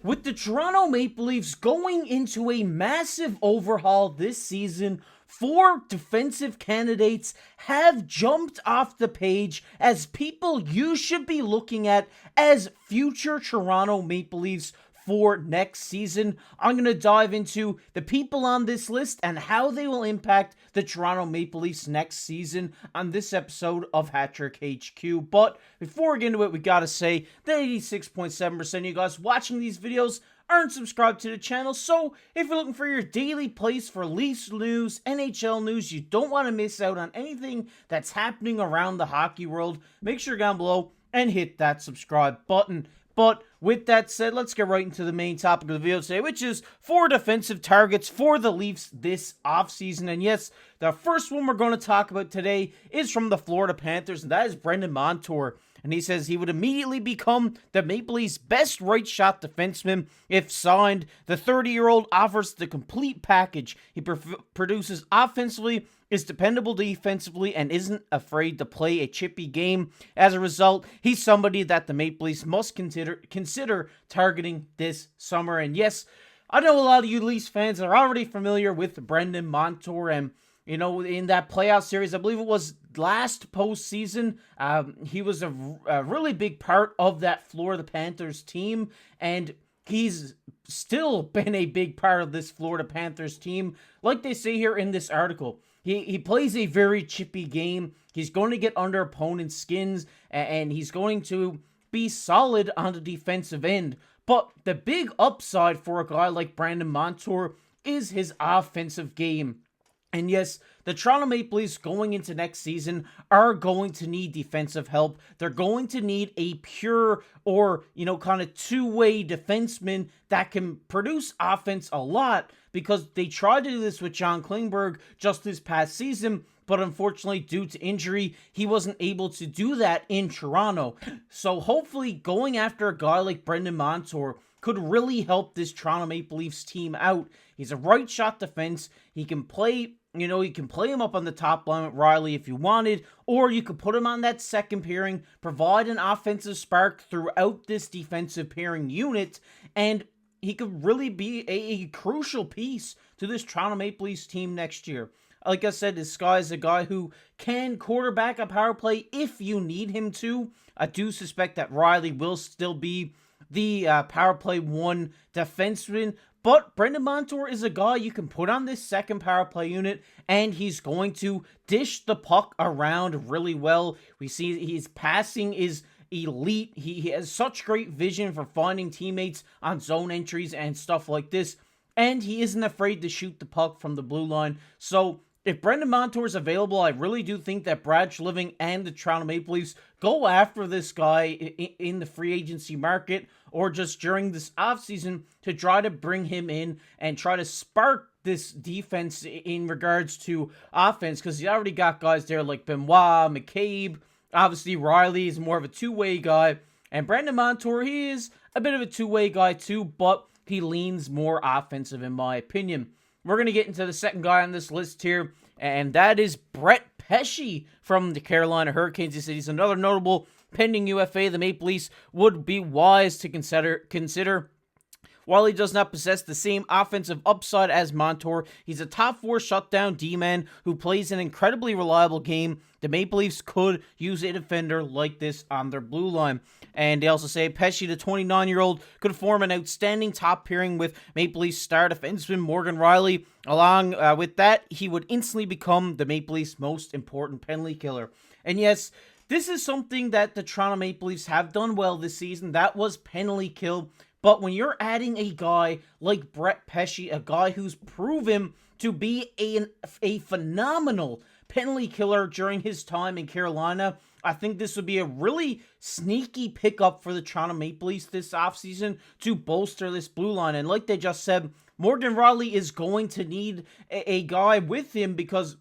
With the Toronto Maple Leafs going into a massive overhaul this season, 4 defensive candidates have jumped off the page as people you should be looking at as future Toronto Maple Leafs for next season. I'm going to dive into the people on this list and how they will impact the Toronto Maple Leafs next season on this episode of Hat-Trick HQ. But before we get into it, we got to say that 86.7% of you guys watching these videos aren't subscribed to the channel. So if you're looking for your daily place for Leafs news, NHL news, you don't want to miss out on anything that's happening around the hockey world, make sure to go down below and hit that subscribe button. But with that said, let's get right into the main topic of the video today, which is 4 defensive targets for the Leafs this offseason. And yes, the first one we're going to talk about today is from the Florida Panthers, and that is Brandon Montour. And he says he would immediately become the Maple Leafs' best right-shot defenseman if signed. The 30-year-old offers the complete package. He produces offensively, is dependable defensively, and isn't afraid to play a chippy game. As a result, he's somebody that the Maple Leafs must consider targeting this summer. And yes, I know a lot of you Leafs fans are already familiar with Brandon Montour, and you know, in that playoff series, I believe it was last postseason, he was a really big part of that Florida Panthers team, and he's still been a big part of this Florida Panthers team. Like they say here in this article, he plays a very chippy game. He's going to get under opponents' skins, and he's going to be solid on the defensive end. But the big upside for a guy like Brandon Montour is his offensive game. And yes, the Toronto Maple Leafs going into next season are going to need defensive help. They're going to need a pure or, kind of two-way defenseman that can produce offense a lot, because they tried to do this with John Klingberg just this past season, but unfortunately, due to injury, he wasn't able to do that in Toronto. So hopefully going after a guy like Brandon Montour could really help this Toronto Maple Leafs team out. He's a right shot defense. He can play, you can play him up on the top line with Riley if you wanted, or you could put him on that second pairing, provide an offensive spark throughout this defensive pairing unit, and he could really be a crucial piece to this Toronto Maple Leafs team next year. Like I said, this guy is a guy who can quarterback a power play if you need him to. I do suspect that Riley will still be the power play 1 defenseman, but Brandon Montour is a guy you can put on this second power play unit, and he's going to dish the puck around really well. We see his passing is elite. He has such great vision for finding teammates on zone entries and stuff like this, and he isn't afraid to shoot the puck from the blue line. So if Brandon Montour is available, I really do think that Brad Treliving and the Toronto Maple Leafs go after this guy in the free agency market or just during this offseason to try to bring him in and try to spark this defense in regards to offense, because he's already got guys there like Benoit, McCabe. Obviously, Riley is more of a two-way guy, and Brandon Montour, he is a bit of a two-way guy too, but he leans more offensive in my opinion. We're going to get into the second guy on this list here, and that is Brad Pesce from the Carolina Hurricanes. He said he's another notable pending UFA the Maple Leafs would be wise to consider. While he does not possess the same offensive upside as Montour, he's a top 4 shutdown D-man who plays an incredibly reliable game. The Maple Leafs could use a defender like this on their blue line. And they also say Pesce, the 29-year-old, could form an outstanding top pairing with Maple Leafs star defenseman Morgan Riley. Along with that, he would instantly become the Maple Leafs' most important penalty killer. And yes, this is something that the Toronto Maple Leafs have done well this season. That was penalty kill. But when you're adding a guy like Brad Pesce, a guy who's proven to be a phenomenal penalty killer during his time in Carolina, I think this would be a really sneaky pickup for the Toronto Maple Leafs this offseason to bolster this blue line. And like they just said, Morgan Riley is going to need a guy with him, because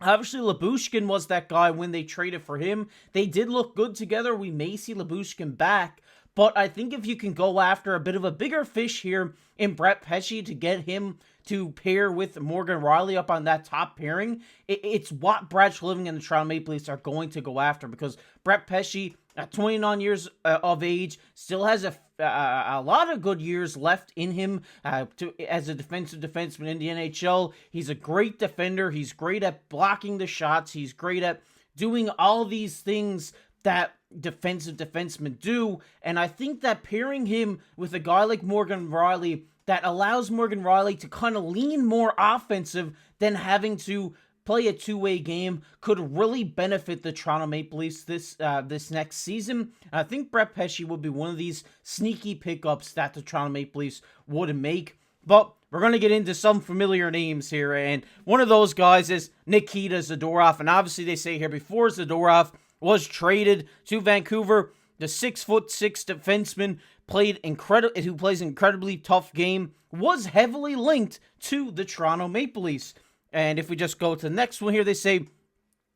obviously Lyubushkin was that guy when they traded for him. They did look good together. We may see Lyubushkin back. But I think if you can go after a bit of a bigger fish here in Brad Pesce to get him to pair with Morgan Riley up on that top pairing, it's what Brad Treliving and the Toronto Maple Leafs are going to go after, because Brad Pesce at 29 years of age, still has a lot of good years left in him as a defensive defenseman in the NHL. He's a great defender. He's great at blocking the shots. He's great at doing all these things that defensive defensemen do. And I think that pairing him with a guy like Morgan Rielly that allows Morgan Rielly to kind of lean more offensive than having to play a two-way game could really benefit the Toronto Maple Leafs this next season. I think Brad Pesce would be one of these sneaky pickups that the Toronto Maple Leafs would make. But we're going to get into some familiar names here, and one of those guys is Nikita Zadorov. And obviously they say here before Zadorov was traded to Vancouver, the 6'6" defenseman who plays an incredibly tough game, was heavily linked to the Toronto Maple Leafs. And if we just go to the next one here, they say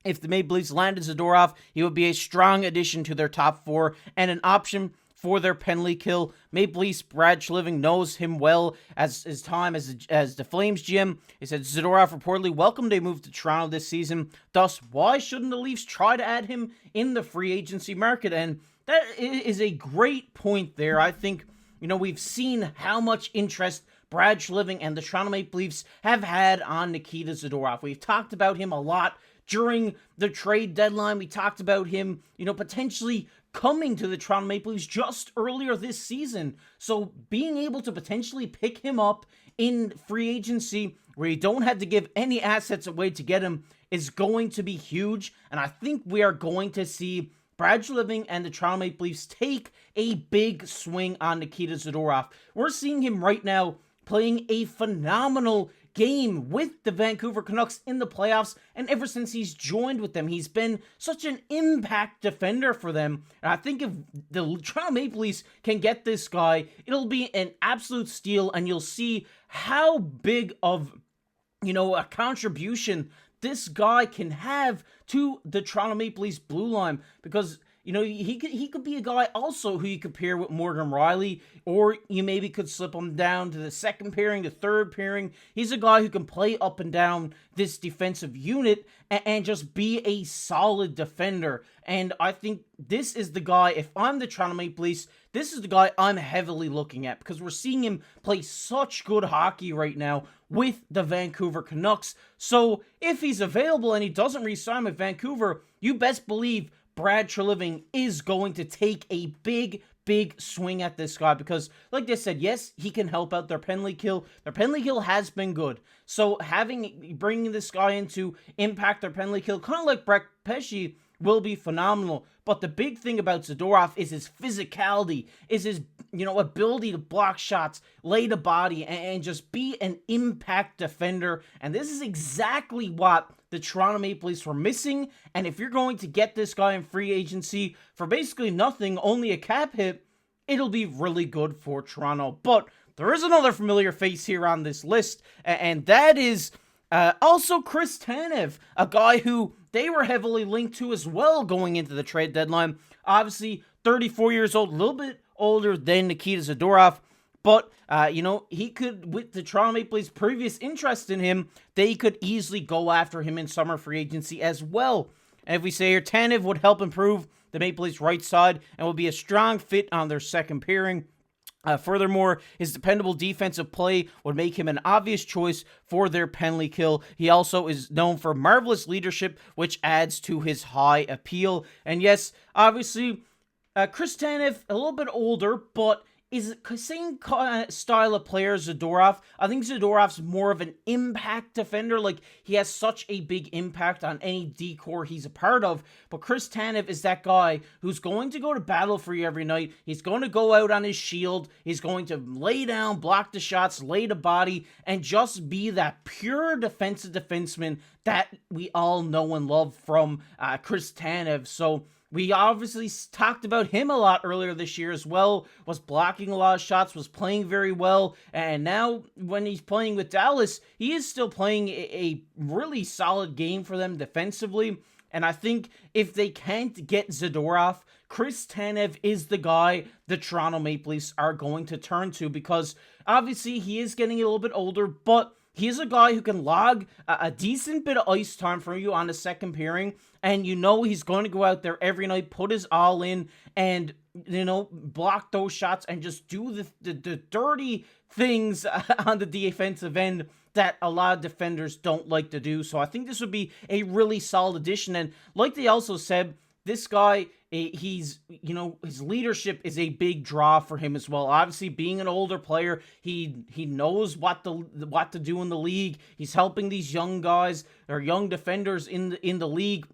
if the Maple Leafs landed Zadorov, he would be a strong addition to their top four and an option for their penalty kill. Maple Leafs Brad Treliving knows him well as his time as the Flames GM. He said Zadorov reportedly welcomed a move to Toronto this season. Thus, why shouldn't the Leafs try to add him in the free agency market? And that is a great point there. I think, we've seen how much interest Brad Treliving and the Toronto Maple Leafs have had on Nikita Zadorov. We've talked about him a lot during the trade deadline. We talked about him, potentially coming to the Toronto Maple Leafs just earlier this season. So being able to potentially pick him up in free agency where you don't have to give any assets away to get him is going to be huge. And I think we are going to see Brad Treliving and the Toronto Maple Leafs take a big swing on Nikita Zadorov. We're seeing him right now playing a phenomenal game with the Vancouver Canucks in the playoffs, and ever since he's joined with them, he's been such an impact defender for them. And I think if the Toronto Maple Leafs can get this guy, it'll be an absolute steal, and you'll see how big of, a contribution this guy can have to the Toronto Maple Leafs blue line, because he could be a guy also who you could pair with Morgan Rielly, or you maybe could slip him down to the second pairing, the third pairing. He's a guy who can play up and down this defensive unit and just be a solid defender. And I think this is the guy, if I'm the Toronto Maple Leafs, this is the guy I'm heavily looking at, because we're seeing him play such good hockey right now with the Vancouver Canucks. So if he's available and he doesn't re-sign with Vancouver, you best believe Brad Treliving is going to take a big swing at this guy, because like I said, yes, he can help out their penalty kill. Their penalty kill has been good. So bringing this guy in to impact their penalty kill, kind of like Brad Pesce, will be phenomenal. But the big thing about Zadorov is his physicality, is his ability to block shots, lay the body, and just be an impact defender. And this is exactly what the Toronto Maple Leafs were missing. And if you're going to get this guy in free agency for basically nothing, only a cap hit, it'll be really good for Toronto. But there is another familiar face here on this list, and that is also Chris Tanev, a guy who they were heavily linked to as well going into the trade deadline. Obviously, 34 years old, a little bit older than Nikita Zadorov. But, he could, with the Toronto Maple Leafs' previous interest in him, they could easily go after him in summer free agency as well. And if we say here, Tanev would help improve the Maple Leafs' right side and will be a strong fit on their second pairing. Furthermore, his dependable defensive play would make him an obvious choice for their penalty kill. He also is known for marvelous leadership, which adds to his high appeal. And yes, obviously, Chris Tanev, a little bit older, but is the same style of player as Zadorov. I think Zadorov's more of an impact defender. Like, he has such a big impact on any decor he's a part of. But Chris Tanev is that guy who's going to go to battle for you every night. He's going to go out on his shield. He's going to lay down, block the shots, lay the body, and just be that pure defensive defenseman that we all know and love from Chris Tanev. So we obviously talked about him a lot earlier this year as well, was blocking a lot of shots, was playing very well, and now when he's playing with Dallas, he is still playing a really solid game for them defensively. And I think if they can't get Zadorov, Chris Tanev is the guy the Toronto Maple Leafs are going to turn to, because obviously he is getting a little bit older, but He's a guy who can log a decent bit of ice time for you on the second pairing, and you know he's going to go out there every night, put his all in, and block those shots and just do the dirty things on the defensive end that a lot of defenders don't like to do. So I think this would be a really solid addition. And like they also said, this guy, his leadership is a big draw for him as well. Obviously, being an older player, he knows what to do in the league. He's helping these young guys or young defenders in the league,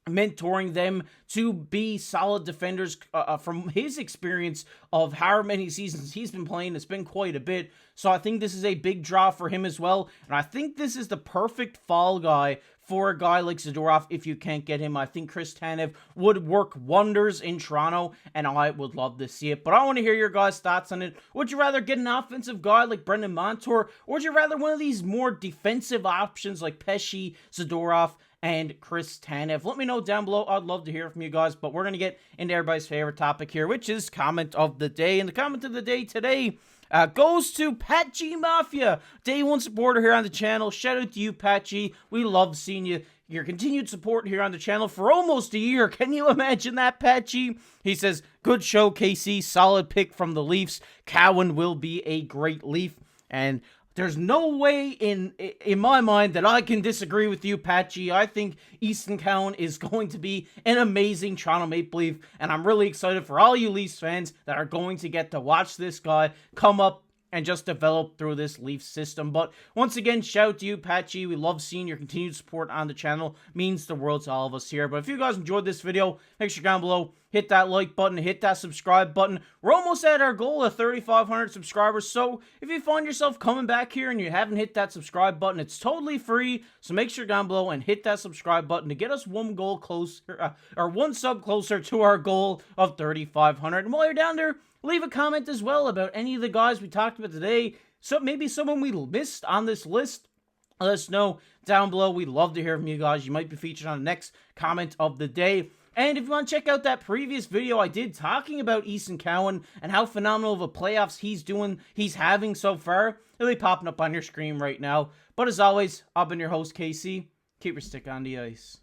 mentoring them to be solid defenders. From his experience of how many seasons he's been playing, it's been quite a bit. So I think this is a big draw for him as well. And I think this is the perfect fall guy for a guy like Zadorov if you can't get him. I think Chris Tanev would work wonders in Toronto, and I would love to see it. But I want to hear your guys' thoughts on it. Would you rather get an offensive guy like Brendan Montour, or would you rather one of these more defensive options like Pesce, Zadorov, and Chris Tanev? Let me know down below. I'd love to hear from you guys, but we're going to get into everybody's favorite topic here, which is comment of the day. And the comment of the day today goes to Pat G Mafia, day one supporter here on the channel. Shout out to you, Pat G. We love seeing your continued support here on the channel for almost a year. Can you imagine that, Pat G? He says, good show, KC. Solid pick from the Leafs. Cowan will be a great Leaf. And there's no way in my mind that I can disagree with you, Pat G. I think Easton Cowan is going to be an amazing Toronto Maple Leaf, and I'm really excited for all you Leafs fans that are going to get to watch this guy come up and just develop through this Leaf system. But once again, shout out to you, Pat G. We love seeing your continued support on the channel. Means the world to all of us here. But if you guys enjoyed this video, make sure down below, hit that like button, hit that subscribe button. We're almost at our goal of 3,500 subscribers. So if you find yourself coming back here and you haven't hit that subscribe button, it's totally free. So make sure down below and hit that subscribe button to get us one goal closer, or one sub closer to our goal of 3,500. And while you're down there, leave a comment as well about any of the guys we talked about today. So maybe someone we missed on this list. Let us know down below. We'd love to hear from you guys. You might be featured on the next comment of the day. And if you want to check out that previous video I did talking about Easton Cowan and how phenomenal of a playoffs he's having so far, it'll be popping up on your screen right now. But as always, I've been your host, KC. Keep your stick on the ice.